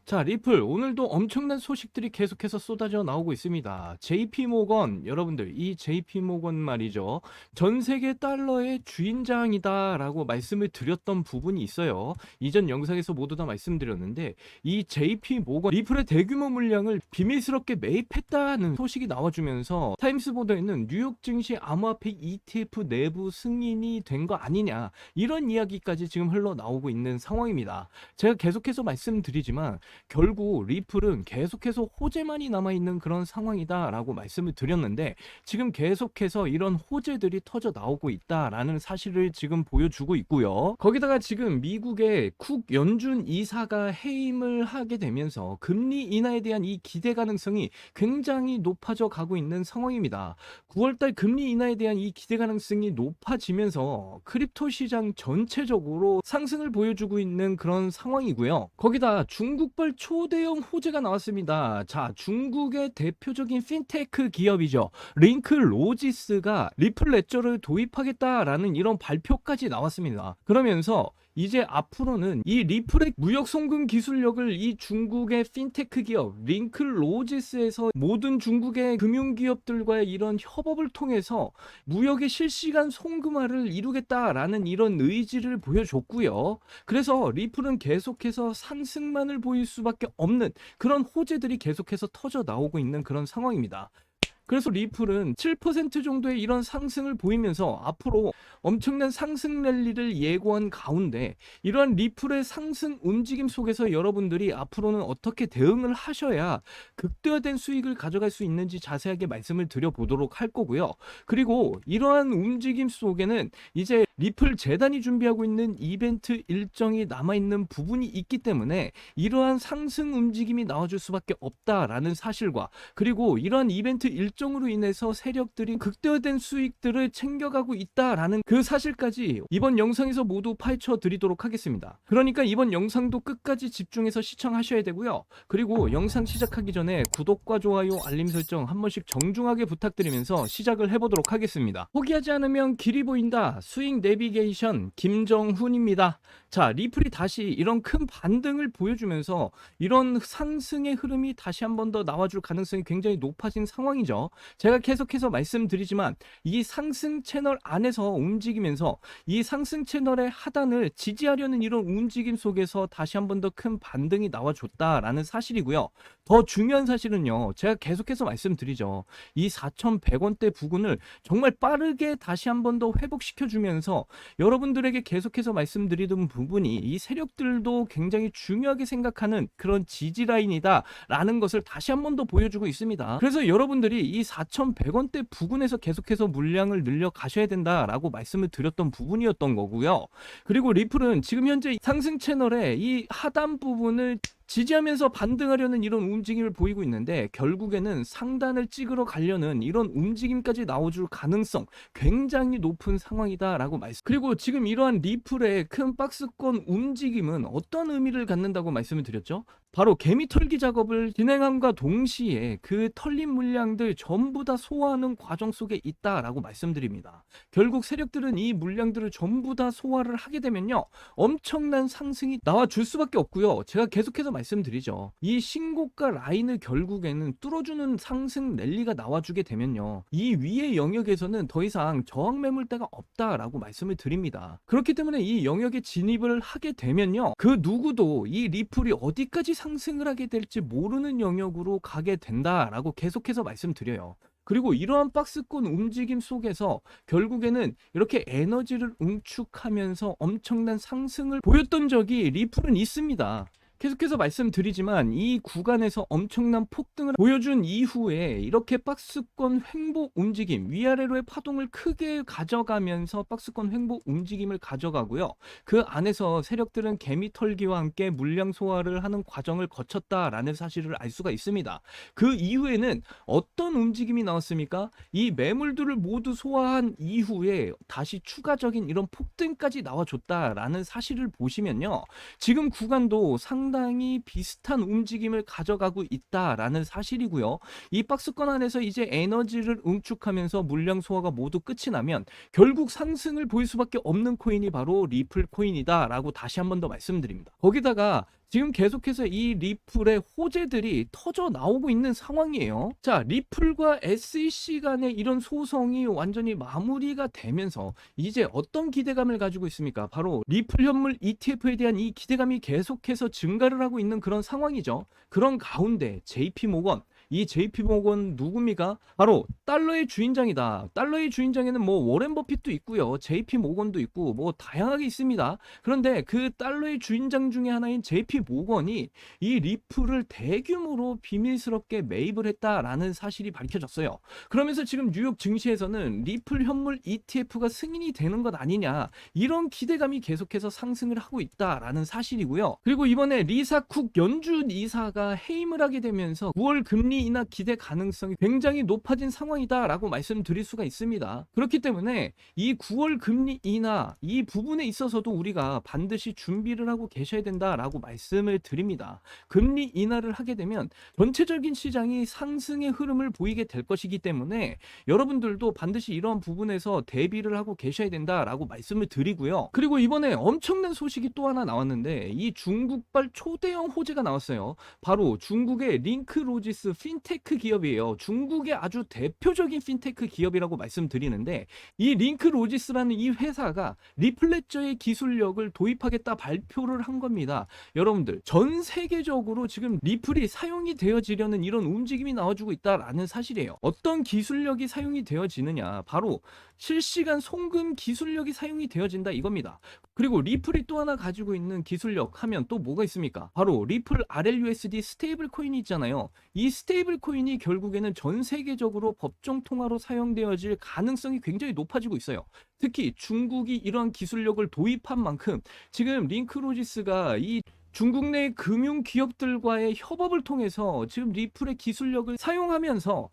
자, 리플 오늘도 엄청난 소식들이 계속해서 쏟아져 나오고 있습니다. JP 모건 여러분들 이 JP 모건 말이죠. 전 세계 달러의 주인장이다라고 말씀을 드렸던 부분이 있어요. 이전 영상에서 모두 다 말씀드렸는데 이 JP 모건 리플의 대규모 물량을 비밀스럽게 매입했다는 소식이 나와주면서 타임스 보도에는 뉴욕 증시 암호화폐 ETF 내부 승인이 된 거 아니냐 이런 이야기까지 지금 흘러 나오고 있는 상황입니다. 제가 계속해서 말씀드리지만 결국 리플은 계속해서 호재만이 남아있는 그런 상황이다라고 말씀을 드렸는데 지금 계속해서 이런 호재들이 터져 나오고 있다라는 사실을 지금 보여주고 있고요. 거기다가 지금 미국의 쿡 연준 이사가 해임을 하게 되면서 금리 인하에 대한 이 기대 가능성이 굉장히 높아져 가고 있는 상황입니다. 9월달 금리 인하에 대한 이 기대 가능성이 높아지면서 크립토 시장 전체적으로 상승을 보여주고 있는 그런 상황이고요. 거기다 중국발 초대형 호재가 나왔습니다. 자, 중국의 대표적인 핀테크 기업이죠. 링크로지스가 리플 레저를 도입하겠다라는 이런 발표까지 나왔습니다. 그러면서 이제 앞으로는 이 리플의 무역 송금 기술력을 이 중국의 핀테크 기업 링크로지스에서 모든 중국의 금융 기업들과의 이런 협업을 통해서 무역의 실시간 송금화를 이루겠다라는 이런 의지를 보여줬고요. 그래서 리플은 계속해서 상승만을 보일 수밖에 없는 그런 호재들이 계속해서 터져 나오고 있는 그런 상황입니다. 그래서 리플은 7% 정도의 이런 상승을 보이면서 앞으로 엄청난 상승 랠리를 예고한 가운데 이러한 리플의 상승 움직임 속에서 여러분들이 앞으로는 어떻게 대응을 하셔야 극대화된 수익을 가져갈 수 있는지 자세하게 말씀을 드려보도록 할 거고요. 그리고 이러한 움직임 속에는 이제 리플 재단이 준비하고 있는 이벤트 일정이 남아있는 부분이 있기 때문에 이러한 상승 움직임이 나와줄 수밖에 없다라는 사실과 그리고 이러한 이벤트 일정으로 인해서 세력들이 극대화된 수익들을 챙겨가고 있다라는 그 사실까지 이번 영상에서 모두 파헤쳐 드리도록 하겠습니다. 그러니까 이번 영상도 끝까지 집중해서 시청하셔야 되고요. 그리고 영상 시작하기 전에 구독과 좋아요, 알림 설정 한 번씩 정중하게 부탁드리면서 시작을 해보도록 하겠습니다. 포기하지 않으면 길이 보인다. 수익 내비게이션 김정훈입니다. 자, 리플이 다시 이런 큰 반등을 보여주면서 이런 상승의 흐름이 다시 한 번 더 나와줄 가능성이 굉장히 높아진 상황이죠. 제가 계속해서 말씀드리지만 이 상승 채널 안에서 움직이면서 이 상승 채널의 하단을 지지하려는 이런 움직임 속에서 다시 한 번 더 큰 반등이 나와줬다라는 사실이고요. 더 중요한 사실은요. 제가 계속해서 말씀드리죠. 이 4,100원대 부근을 정말 빠르게 다시 한 번 더 회복시켜주면서 여러분들에게 계속해서 말씀드리던 부분이 이 세력들도 굉장히 중요하게 생각하는 그런 지지 라인이다 라는 것을 다시 한 번 더 보여주고 있습니다. 그래서 여러분들이 이 4,100원대 부근에서 계속해서 물량을 늘려 가셔야 된다라고 말씀을 드렸던 부분이었던 거고요. 그리고 리플은 지금 현재 상승 채널의 이 하단 부분을 지지하면서 반등하려는 이런 움직임을 보이고 있는데 결국에는 상단을 찍으러 가려는 이런 움직임까지 나와줄 가능성 굉장히 높은 상황이다라고 말씀. 그리고 지금 이러한 리플의 큰 박스권 움직임은 어떤 의미를 갖는다고 말씀을 드렸죠? 바로 개미 털기 작업을 진행함과 동시에 그 털린 물량들 전부 다 소화하는 과정 속에 있다라고 말씀드립니다. 결국 세력들은 이 물량들을 전부 다 소화를 하게 되면요 엄청난 상승이 나와줄 수밖에 없고요. 제가 계속해서 말씀드리죠. 이 신고가 라인을 결국에는 뚫어주는 상승 랠리가 나와주게 되면요. 이 위의 영역에서는 더 이상 저항 매물대가 없다라고 말씀을 드립니다. 그렇기 때문에 이 영역에 진입을 하게 되면요. 그 누구도 이 리플이 어디까지 상승을 하게 될지 모르는 영역으로 가게 된다라고 계속해서 말씀드려요. 그리고 이러한 박스권 움직임 속에서 결국에는 이렇게 에너지를 응축하면서 엄청난 상승을 보였던 적이 리플은 있습니다. 계속해서 말씀드리지만 이 구간에서 엄청난 폭등을 보여준 이후에 이렇게 박스권 횡보 움직임 위아래로의 파동을 크게 가져가면서 박스권 횡보 움직임을 가져가고요. 그 안에서 세력들은 개미 털기와 함께 물량 소화를 하는 과정을 거쳤다라는 사실을 알 수가 있습니다. 그 이후에는 어떤 움직임이 나왔습니까? 이 매물들을 모두 소화한 이후에 다시 추가적인 이런 폭등까지 나와줬다라는 사실을 보시면요. 지금 구간도 상당히 비슷한 움직임을 가져가고 있다라는 사실이고요. 이 박스권 안에서 이제 에너지를 응축하면서 물량 소화가 모두 끝이 나면 결국 상승을 보일 수밖에 없는 코인이 바로 리플 코인이다 라고 다시 한 번 더 말씀드립니다. 거기다가 지금 계속해서 이 리플의 호재들이 터져 나오고 있는 상황이에요. 자, 리플과 SEC 간의 이런 소송이 완전히 마무리가 되면서 이제 어떤 기대감을 가지고 있습니까? 바로 리플 현물 ETF에 대한 이 기대감이 계속해서 증가를 하고 있는 그런 상황이죠. 그런 가운데 JP모건, 이 JP모건 누굽니까? 바로 달러의 주인장이다. 달러의 주인장에는 뭐 워렌 버핏도 있고요. JP모건도 있고 뭐 다양하게 있습니다. 그런데 그 달러의 주인장 중에 하나인 JP모건이 이 리플을 대규모로 비밀스럽게 매입을 했다라는 사실이 밝혀졌어요. 그러면서 지금 뉴욕 증시에서는 리플 현물 ETF가 승인이 되는 것 아니냐, 이런 기대감이 계속해서 상승을 하고 있다라는 사실이고요. 그리고 이번에 리사 쿡 연준 이사가 해임을 하게 되면서 9월 금리 인하 기대 가능성이 굉장히 높아진 상황이다라고 말씀드릴 수가 있습니다. 그렇기 때문에 이 9월 금리 인하 이 부분에 있어서도 우리가 반드시 준비를 하고 계셔야 된다라고 말씀을 드립니다. 금리 인하를 하게 되면 전체적인 시장이 상승의 흐름을 보이게 될 것이기 때문에 여러분들도 반드시 이런 부분에서 대비를 하고 계셔야 된다라고 말씀을 드리고요. 그리고 이번에 엄청난 소식이 또 하나 나왔는데 이 중국발 초대형 호재가 나왔어요. 바로 중국의 링크로지스 핀테크 기업이에요. 중국의 아주 대표적인 핀테크 기업이라고 말씀드리는데 이 링크로지스라는 이 회사가 리플레저의 기술력을 도입하겠다 발표를 한 겁니다. 여러분들 전 세계적으로 지금 리플이 사용이 되어지려는 이런 움직임이 나와주고 있다라는 사실이에요. 어떤 기술력이 사용이 되어지느냐, 바로 실시간 송금 기술력이 사용이 되어진다 이겁니다. 그리고 리플이 또 하나 가지고 있는 기술력 하면 또 뭐가 있습니까? 바로 리플 RLUSD 스테이블 코인이 있잖아요. 이 스테이블 코인이 결국에는 전 세계적으로 법정 통화로 사용되어질 가능성이 굉장히 높아지고 있어요. 특히 중국이 이런 기술력을 도입한 만큼 지금 링크로지스가 이 중국 내 금융 기업들과의 협업을 통해서 지금 리플의 기술력을 사용하면서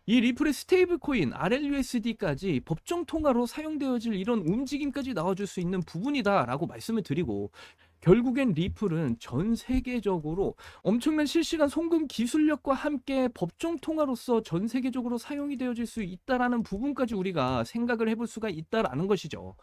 이 리플의 스테이블 코인 RLUSD까지 법정 통화로 사용되어질 이런 움직임까지 나와줄 수 있는 부분이다라고 말씀을 드리고, 결국엔 리플은 전 세계적으로 엄청난 실시간 송금 기술력과 함께 법정 통화로서 전 세계적으로 사용이 되어질 수 있다라는 부분까지 우리가 생각을 해볼 수가 있다라는 것이죠.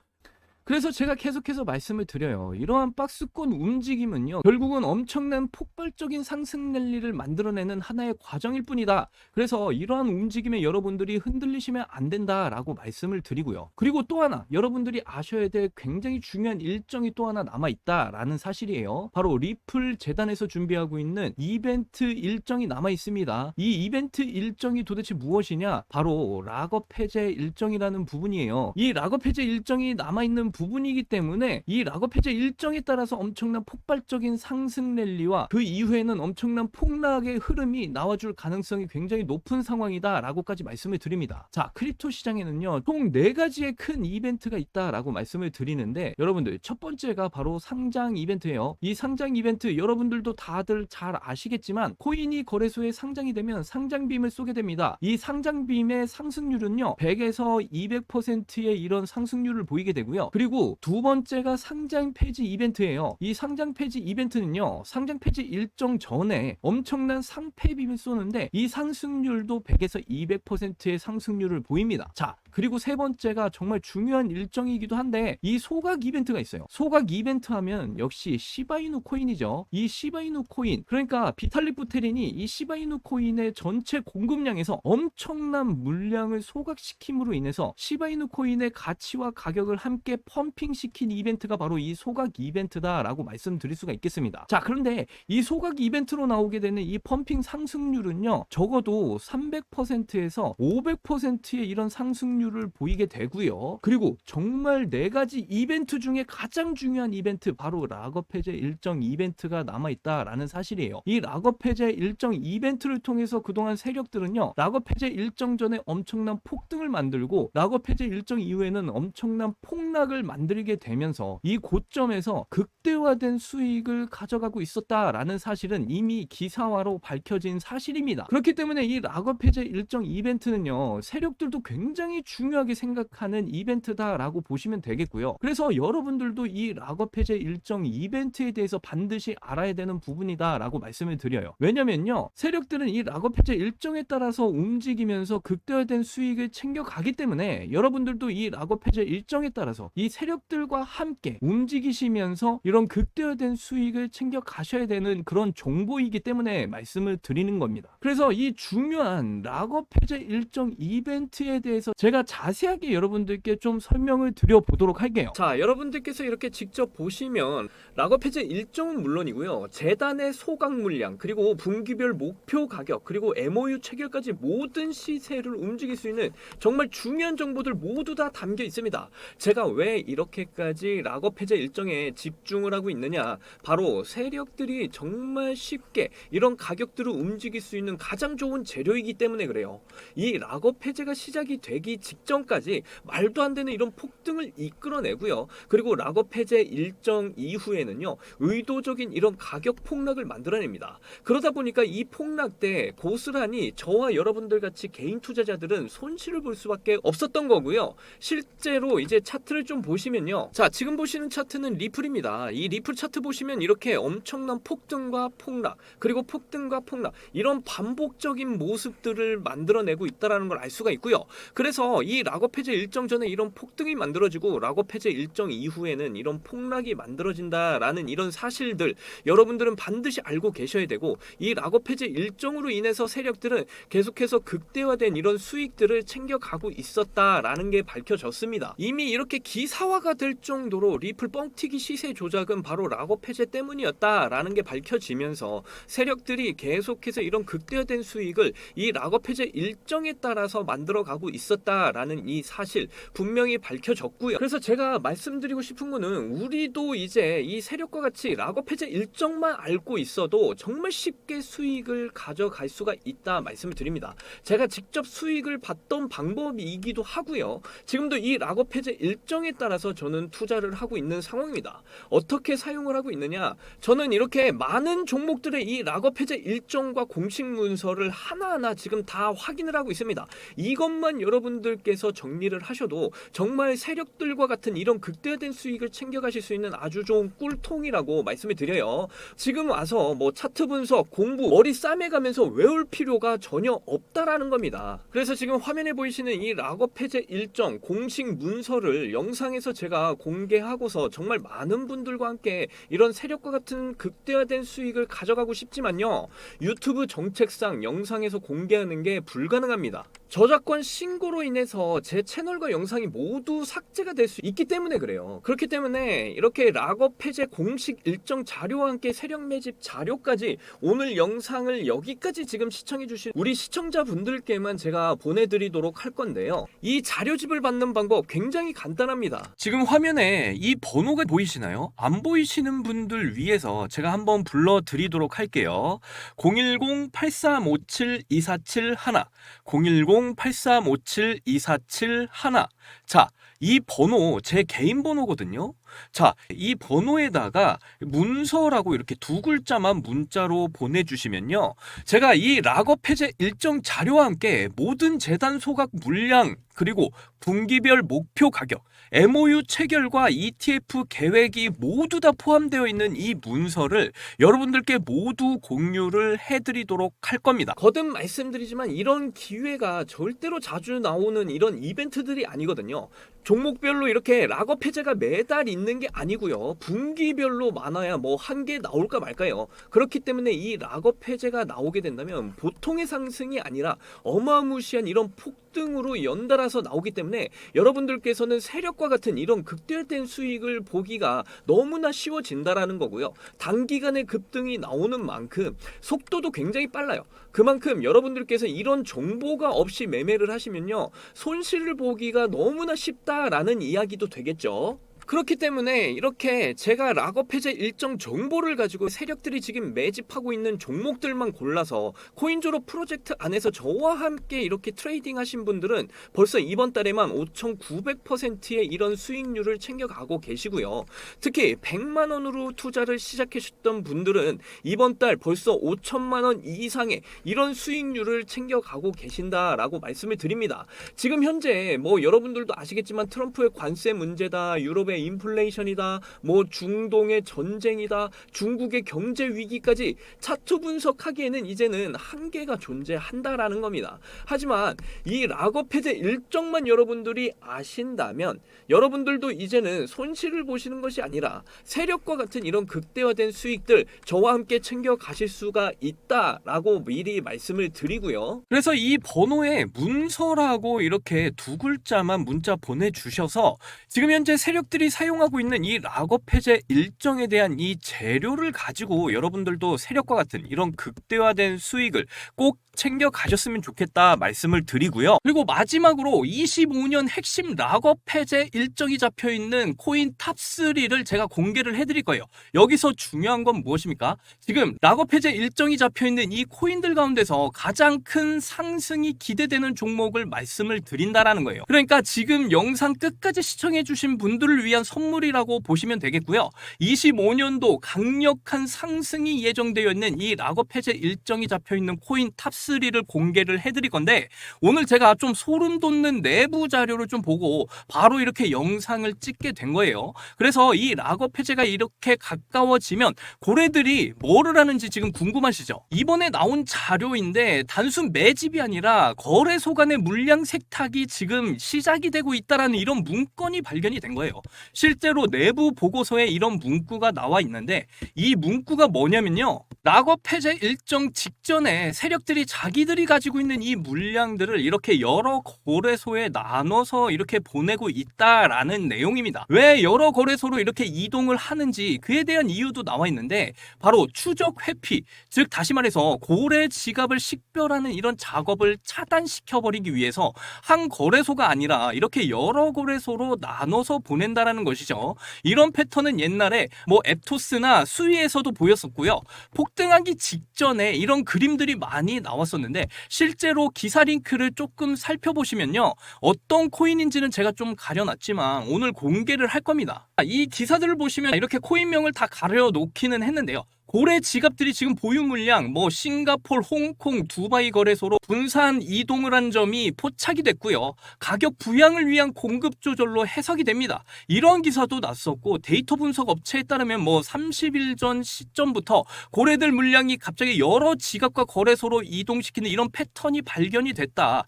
그래서 제가 계속해서 말씀을 드려요. 이러한 박스권 움직임은요, 결국은 엄청난 폭발적인 상승 랠리를 만들어내는 하나의 과정일 뿐이다. 그래서 이러한 움직임에 여러분들이 흔들리시면 안 된다라고 말씀을 드리고요. 그리고 또 하나 여러분들이 아셔야 될 굉장히 중요한 일정이 또 하나 남아있다라는 사실이에요. 바로 리플 재단에서 준비하고 있는 이벤트 일정이 남아있습니다. 이 이벤트 일정이 도대체 무엇이냐? 바로 락업 해제 일정이라는 부분이에요. 이 락업 해제 일정이 남아있는 부분이기 때문에 이 락업 해제 일정에 따라서 엄청난 폭발적인 상승 랠리와 그 이후에는 엄청난 폭락의 흐름이 나와줄 가능성이 굉장히 높은 상황이다 라고까지 말씀을 드립니다. 자, 크립토 시장에는요 총 4가지의 큰 이벤트가 있다라고 말씀을 드리는데, 여러분들 첫 번째가 바로 상장 이벤트예요. 이 상장 이벤트 여러분들도 다들 잘 아시겠지만 코인이 거래소에 상장이 되면 상장빔을 쏘게 됩니다. 이 상장빔의 상승률은요 100에서 200%의 이런 상승률을 보이게 되고요. 그리고 두 번째가 상장 폐지 이벤트예요. 이 상장 폐지 이벤트는요 상장 폐지 일정 전에 엄청난 상패빔을 쏘는데 이 상승률도 100에서 200%의 상승률을 보입니다. 자, 그리고 세 번째가 정말 중요한 일정이기도 한데 이 소각 이벤트가 있어요. 소각 이벤트 하면 역시 시바이누 코인이죠. 이 시바이누 코인, 그러니까 비탈릭 부테린이 이 시바이누 코인의 전체 공급량에서 엄청난 물량을 소각시킴으로 인해서 시바이누 코인의 가치와 가격을 함께 펌핑시킨 이벤트가 바로 이 소각 이벤트다라고 말씀드릴 수가 있겠습니다. 자, 그런데 이 소각 이벤트로 나오게 되는 이 펌핑 상승률은요 적어도 300%에서 500%의 이런 상승률을 보이게 되고요. 그리고 정말 4가지 이벤트 중에 가장 중요한 이벤트, 바로 락업 해제 일정 이벤트가 남아있다라는 사실이에요. 이 락업 해제 일정 이벤트를 통해서 그동안 세력들은요 락업 해제 일정 전에 엄청난 폭등을 만들고 락업 해제 일정 이후에는 엄청난 폭락을 만들게 되면서 이 고점에서 극대화된 수익을 가져가고 있었다라는 사실은 이미 기사화로 밝혀진 사실입니다. 그렇기 때문에 이 락업 해제 일정 이벤트는요 세력들도 굉장히 중요하게 생각하는 이벤트다라고 보시면 되겠고요. 그래서 여러분들도 이 락업 해제 일정 이벤트에 대해서 반드시 알아야 되는 부분이다라고 말씀을 드려요. 왜냐면요 세력들은 이 락업 해제 일정에 따라서 움직이면서 극대화된 수익을 챙겨가기 때문에 여러분들도 이 락업 해제 일정에 따라서 이 세력들과 함께 움직이시면서 이런 극대화된 수익을 챙겨 가셔야 되는 그런 정보이기 때문에 말씀을 드리는 겁니다. 그래서 이 중요한 락업 해제 일정 이벤트에 대해서 제가 자세하게 여러분들께 좀 설명을 드려보도록 할게요. 자, 여러분들께서 이렇게 직접 보시면 락업 해제 일정은 물론이고요, 재단의 소각 물량, 그리고 분기별 목표 가격, 그리고 MOU 체결까지 모든 시세를 움직일 수 있는 정말 중요한 정보들 모두 다 담겨 있습니다. 제가 왜 이렇게까지 락업 해제 일정에 집중을 하고 있느냐, 바로 세력들이 정말 쉽게 이런 가격들을 움직일 수 있는 가장 좋은 재료이기 때문에 그래요. 이 락업 해제가 시작이 되기 직전까지 말도 안 되는 이런 폭등을 이끌어내고요, 그리고 락업 해제 일정 이후에는요, 의도적인 이런 가격 폭락을 만들어냅니다. 그러다 보니까 이 폭락 때 고스란히 저와 여러분들 같이 개인 투자자들은 손실을 볼 수밖에 없었던 거고요. 실제로 이제 차트를 좀 보시면요, 자, 지금 보시는 차트는 리플입니다. 이 리플 차트 보시면 이렇게 엄청난 폭등과 폭락, 그리고 폭등과 폭락, 이런 반복적인 모습들을 만들어내고 있다는 걸 알 수가 있고요. 그래서 이 락업 해제 일정 전에 이런 폭등이 만들어지고 락업 해제 일정 이후에는 이런 폭락이 만들어진다라는 이런 사실들 여러분들은 반드시 알고 계셔야 되고, 이 락업 해제 일정으로 인해서 세력들은 계속해서 극대화된 이런 수익들을 챙겨가고 있었다라는 게 밝혀졌습니다. 이미 이렇게 기사화가 될 정도로 리플 뻥튀기 시세 조작은 바로 락업 해제 때문이었다라는 게 밝혀지면서 세력들이 계속해서 이런 극대화된 수익을 이 락업 해제 일정에 따라서 만들어가고 있었다라는 이 사실 분명히 밝혀졌고요. 그래서 제가 말씀드리고 싶은 거는, 우리도 이제 이 세력과 같이 락업 해제 일정만 알고 있어도 정말 쉽게 수익을 가져갈 수가 있다 말씀을 드립니다. 제가 직접 수익을 봤던 방법이기도 하고요. 지금도 이 락업 해제 일정에 따라서 저는 투자를 하고 있는 상황입니다. 어떻게 사용을 하고 있느냐, 저는 이렇게 많은 종목들의 이 락업 해제 일정과 공식 문서를 하나하나 지금 다 확인을 하고 있습니다. 이것만 여러분들께서 정리를 하셔도 정말 세력들과 같은 이런 극대화된 수익을 챙겨가실 수 있는 아주 좋은 꿀통이라고 말씀을 드려요. 지금 와서 뭐 차트 분석, 공부, 머리 싸매가면서 외울 필요가 전혀 없다라는 겁니다. 그래서 지금 화면에 보이시는 이 락업 해제 일정 공식 문서를 영상에서 제가 공개하고서 정말 많은 분들과 함께 이런 세력과 같은 극대화된 수익을 가져가고 싶지만요, 유튜브 정책상 영상에서 공개하는 게 불가능합니다. 저작권 신고로 인해서 제 채널과 영상이 모두 삭제가 될 수 있기 때문에 그래요. 그렇기 때문에 이렇게 락업 해제 공식 일정 자료와 함께 세력 매집 자료까지 오늘 영상을 여기까지 지금 시청해주신 우리 시청자분들께만 제가 보내드리도록 할 건데요, 이 자료집을 받는 방법 굉장히 간단합니다. 지금 화면에 이 번호가 보이시나요? 안 보이시는 분들 위해서 제가 한번 불러드리도록 할게요. 010-8357-2471 010-8357-2471. 자, 이 번호 제 개인 번호거든요. 자, 이 번호에다가 문서라고 이렇게 두 글자만 문자로 보내주시면요, 제가 이 락업 해제 일정 자료와 함께 모든 재단 소각 물량, 그리고 분기별 목표 가격, MOU 체결과 ETF 계획이 모두 다 포함되어 있는 이 문서를 여러분들께 모두 공유를 해드리도록 할 겁니다. 거듭 말씀드리지만 이런 기회가 절대로 자주 나오는 이런 이벤트들이 아니거든요. 종목별로 이렇게 락업 해제가 매달 있는 게 아니고요, 분기별로 많아야 뭐 한 개 나올까 말까요. 그렇기 때문에 이 락업 해제가 나오게 된다면 보통의 상승이 아니라 어마무시한 이런 폭등으로 연달아서 나오기 때문에 여러분들께서는 세력과 같은 이런 극대화된 수익을 보기가 너무나 쉬워진다라는 거고요. 단기간에 급등이 나오는 만큼 속도도 굉장히 빨라요. 그만큼 여러분들께서 이런 정보가 없이 매매를 하시면요, 손실을 보기가 너무나 쉽다라는 이야기도 되겠죠. 그렇기 때문에 이렇게 제가 락업 해제 일정 정보를 가지고 세력들이 지금 매집하고 있는 종목들만 골라서 코인조로 프로젝트 안에서 저와 함께 이렇게 트레이딩 하신 분들은 벌써 이번 달에만 5,900%의 이런 수익률을 챙겨가고 계시고요. 특히 100만 원으로 투자를 시작하셨던 분들은 이번 달 벌써 5천만 원 이상의 이런 수익률을 챙겨가고 계신다라고 말씀을 드립니다. 지금 현재 뭐 여러분들도 아시겠지만 트럼프의 관세 문제다, 유럽의 미국의 인플레이션이다, 뭐 중동의 전쟁이다, 중국의 경제 위기까지 차트 분석하기에는 이제는 한계가 존재한다라는 겁니다. 하지만 이 락업 해제 일정만 여러분들이 아신다면 여러분들도 이제는 손실을 보시는 것이 아니라 세력과 같은 이런 극대화된 수익들 저와 함께 챙겨 가실 수가 있다라고 미리 말씀을 드리고요. 그래서 이 번호에 문서라고 이렇게 두 글자만 문자 보내주셔서 지금 현재 세력들이 사용하고 있는 이 락업 해제 일정에 대한 이 재료를 가지고 여러분들도 세력과 같은 이런 극대화된 수익을 꼭 챙겨 가셨으면 좋겠다 말씀을 드리고요. 그리고 마지막으로 25년 핵심 락업 해제 일정이 잡혀 있는 코인 탑3를 제가 공개를 해드릴 거예요. 여기서 중요한 건 무엇입니까? 지금 락업 해제 일정이 잡혀 있는 이 코인들 가운데서 가장 큰 상승이 기대되는 종목을 말씀을 드린다라는 거예요. 그러니까 지금 영상 끝까지 시청해 주신 분들을 위한 선물이라고 보시면 되겠고요. 25년도 강력한 상승이 예정되어 있는 이 락업 해제 일정이 잡혀 있는 코인 탑3를 공개를 해드릴 건데, 오늘 제가 좀 소름 돋는 내부 자료를 좀 보고 바로 이렇게 영상을 찍게 된 거예요. 그래서 이 락업 해제가 이렇게 가까워지면 고래들이 뭐를 하는지 지금 궁금하시죠? 이번에 나온 자료인데 단순 매집이 아니라 거래소 간의 물량 세탁이 지금 시작이 되고 있다라는 이런 문건이 발견이 된 거예요. 실제로 내부 보고서에 이런 문구가 나와 있는데, 이 문구가 뭐냐면요, 락업 해제 일정 직전에 세력들이 자기들이 가지고 있는 이 물량들을 이렇게 여러 거래소에 나눠서 이렇게 보내고 있다라는 내용입니다. 왜 여러 거래소로 이렇게 이동을 하는지 그에 대한 이유도 나와 있는데, 바로 추적 회피, 즉 다시 말해서 고래 지갑을 식별하는 이런 작업을 차단시켜버리기 위해서 한 거래소가 아니라 이렇게 여러 거래소로 나눠서 보낸다라는 것이죠. 이런 패턴은 옛날에 뭐 앱토스나 수위에서도 보였었고요. 폭등하기 직전에 이런 그림들이 많이 나왔었는데, 실제로 기사 링크를 조금 살펴보시면요, 어떤 코인인지는 제가 좀 가려놨지만 오늘 공개를 할 겁니다. 이 기사들을 보시면 이렇게 코인명을 다 가려놓기는 했는데요, 고래 지갑들이 지금 보유 물량 뭐 싱가폴, 홍콩, 두바이 거래소로 분산 이동을 한 점이 포착이 됐고요. 가격 부양을 위한 공급 조절로 해석이 됩니다. 이런 기사도 났었고, 데이터 분석 업체에 따르면 뭐 30일 전 시점부터 고래들 물량이 갑자기 여러 지갑과 거래소로 이동시키는 이런 패턴이 발견이 됐다.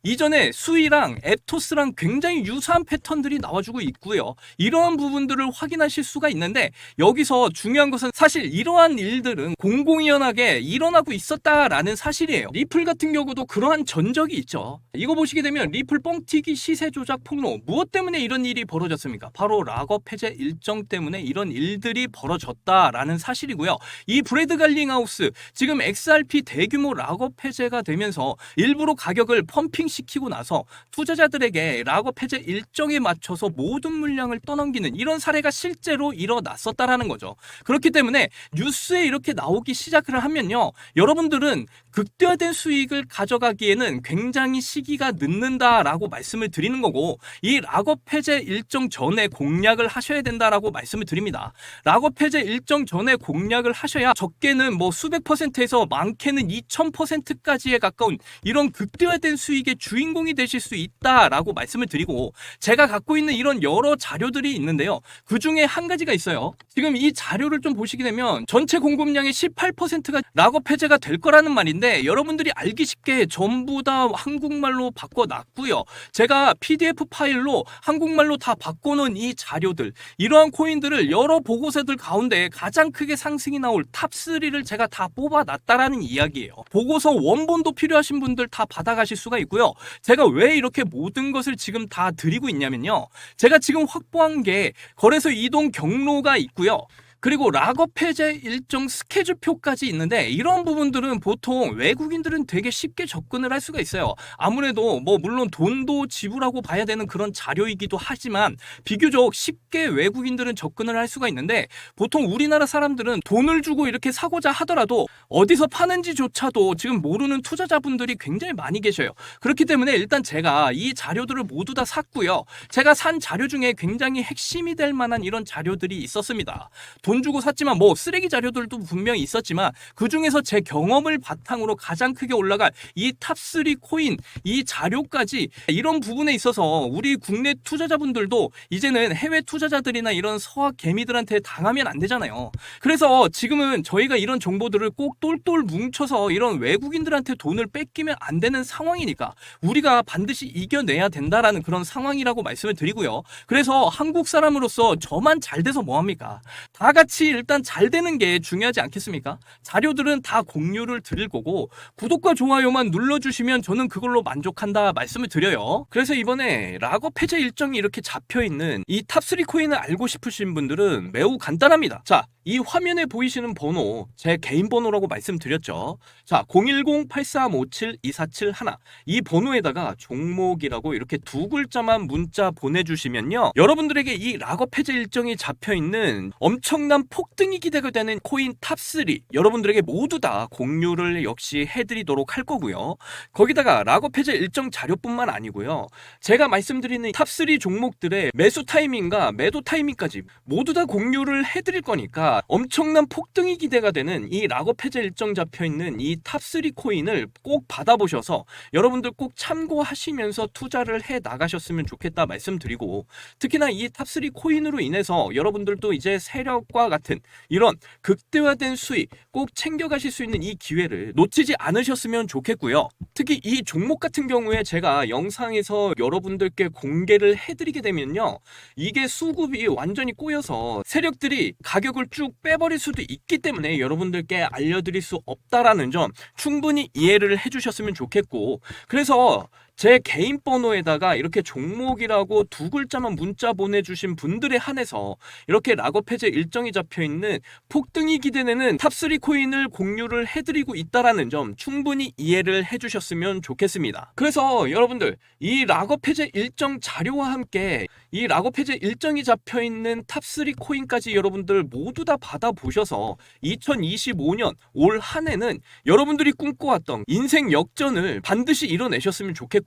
이전에 수위랑 앱토스랑 굉장히 유사한 패턴들이 나와주고 있고요. 이러한 부분들을 확인하실 수가 있는데, 여기서 중요한 것은 사실 이러한 일들은 공공연하게 일어나고 있었다라는 사실이에요. 리플 같은 경우도 그러한 전적이 있죠. 이거 보시게 되면 리플 뻥튀기 시세 조작 폭로, 무엇 때문에 이런 일이 벌어졌습니까? 바로 락업 해제 일정 때문에 이런 일들이 벌어졌다라는 사실이고요. 이 브래드 갈링하우스, 지금 XRP 대규모 락업 해제가 되면서 일부러 가격을 펌핑 시키고 나서 투자자들에게 락업 해제 일정에 맞춰서 모든 물량을 떠넘기는 이런 사례가 실제로 일어났었다라는 거죠. 그렇기 때문에 뉴스에 이렇게 나오기 시작을 하면요, 여러분들은 극대화된 수익을 가져가기에는 굉장히 시기가 늦는다라고 말씀을 드리는 거고, 이 락업 해제 일정 전에 공략을 하셔야 된다라고 말씀을 드립니다. 락업 해제 일정 전에 공략을 하셔야 적게는 뭐 수백 %에서 많게는 2000%까지에 가까운 이런 극대화된 수익의 주인공이 되실 수 있다라고 말씀을 드리고, 제가 갖고 있는 이런 여러 자료들이 있는데요, 그 중에 한 가지가 있어요. 지금 이 자료를 좀 보시게 되면 전체 공급량의 18%가 락업 해제가 될 거라는 말인데, 여러분들이 알기 쉽게 전부 다 한국말로 바꿔놨고요. 제가 PDF 파일로 한국말로 다 바꿔놓은 이 자료들, 이러한 코인들을 여러 보고서들 가운데 가장 크게 상승이 나올 탑3를 제가 다 뽑아놨다라는 이야기예요. 보고서 원본도 필요하신 분들 다 받아가실 수가 있고요. 제가 왜 이렇게 모든 것을 지금 다 드리고 있냐면요, 제가 지금 확보한 게 거래소 이동 경로가 있고요, 그리고 락업 해제 일정 스케줄표까지 있는데, 이런 부분들은 보통 외국인들은 되게 쉽게 접근을 할 수가 있어요. 아무래도 뭐 물론 돈도 지불하고 봐야 되는 그런 자료이기도 하지만 비교적 쉽게 외국인들은 접근을 할 수가 있는데, 보통 우리나라 사람들은 돈을 주고 이렇게 사고자 하더라도 어디서 파는지조차도 지금 모르는 투자자분들이 굉장히 많이 계셔요. 그렇기 때문에 일단 제가 이 자료들을 모두 다 샀고요. 제가 산 자료 중에 굉장히 핵심이 될 만한 이런 자료들이 있었습니다. 돈 주고 샀지만 뭐 쓰레기 자료들도 분명히 있었지만 그 중에서 제 경험을 바탕으로 가장 크게 올라갈 이 탑3 코인 이 자료까지 이런 부분에 있어서 우리 국내 투자자분들도 이제는 해외 투자자들이나 이런 서학 개미들한테 당하면 안 되잖아요. 그래서 지금은 저희가 이런 정보들을 꼭 똘똘 뭉쳐서 이런 외국인들한테 돈을 뺏기면 안 되는 상황이니까 우리가 반드시 이겨내야 된다라는 그런 상황이라고 말씀을 드리고요. 그래서 한국 사람으로서 저만 잘 돼서 뭐합니까? 다 같이 일단 잘 되는 게 중요하지 않겠습니까? 자료들은 다 공유를 드릴 거고 구독과 좋아요만 눌러주시면 저는 그걸로 만족한다 말씀을 드려요. 그래서 이번에 락업 해제 일정이 이렇게 잡혀있는 이 탑3 코인을 알고 싶으신 분들은 매우 간단합니다. 자, 이 화면에 보이시는 번호 제 개인 번호라고 말씀드렸죠. 자, 010-8357-2471 이 번호에다가 종목이라고 이렇게 두 글자만 문자 보내주시면요, 여러분들에게 이 락업 해제 일정이 잡혀있는 엄청난 폭등이 기대가 되는 코인 탑3 여러분들에게 모두 다 공유를 역시 해드리도록 할 거고요. 거기다가 락업 해제 일정 자료뿐만 아니고요, 제가 말씀드리는 탑3 종목들의 매수 타이밍과 매도 타이밍까지 모두 다 공유를 해드릴 거니까 엄청난 폭등이 기대가 되는 이 락업 해제 일정 잡혀있는 이 탑3 코인을 꼭 받아보셔서 여러분들 꼭 참고하시면서 투자를 해 나가셨으면 좋겠다 말씀드리고, 특히나 이 탑3 코인으로 인해서 여러분들도 이제 세력과 같은 이런 극대화된 수익 꼭 챙겨가실 수 있는 이 기회를 놓치지 않으셨으면 좋겠고요. 특히 이 종목 같은 경우에 제가 영상에서 여러분들께 공개를 해드리게 되면요, 이게 수급이 완전히 꼬여서 세력들이 가격을 쭉 빼버릴 수도 있기 때문에 여러분들께 알려드릴 수 없다라는 점 충분히 이해를 해주셨으면 좋겠고, 그래서 제 개인 번호에다가 이렇게 종목이라고 두 글자만 문자 보내주신 분들에 한해서 이렇게 락업 해제 일정이 잡혀있는 폭등이 기대되는 탑3 코인을 공유를 해드리고 있다라는 점 충분히 이해를 해주셨으면 좋겠습니다. 그래서 여러분들 이 락업 해제 일정 자료와 함께 이 락업 해제 일정이 잡혀있는 탑3 코인까지 여러분들 모두 다 받아보셔서 2025년 올 한 해는 여러분들이 꿈꿔왔던 인생 역전을 반드시 이뤄내셨으면 좋겠고요.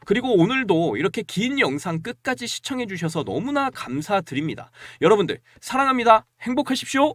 그리고 오늘도 이렇게 긴 영상 끝까지 시청해 주셔서 너무나 감사드립니다. 여러분들 사랑합니다. 행복하십시오.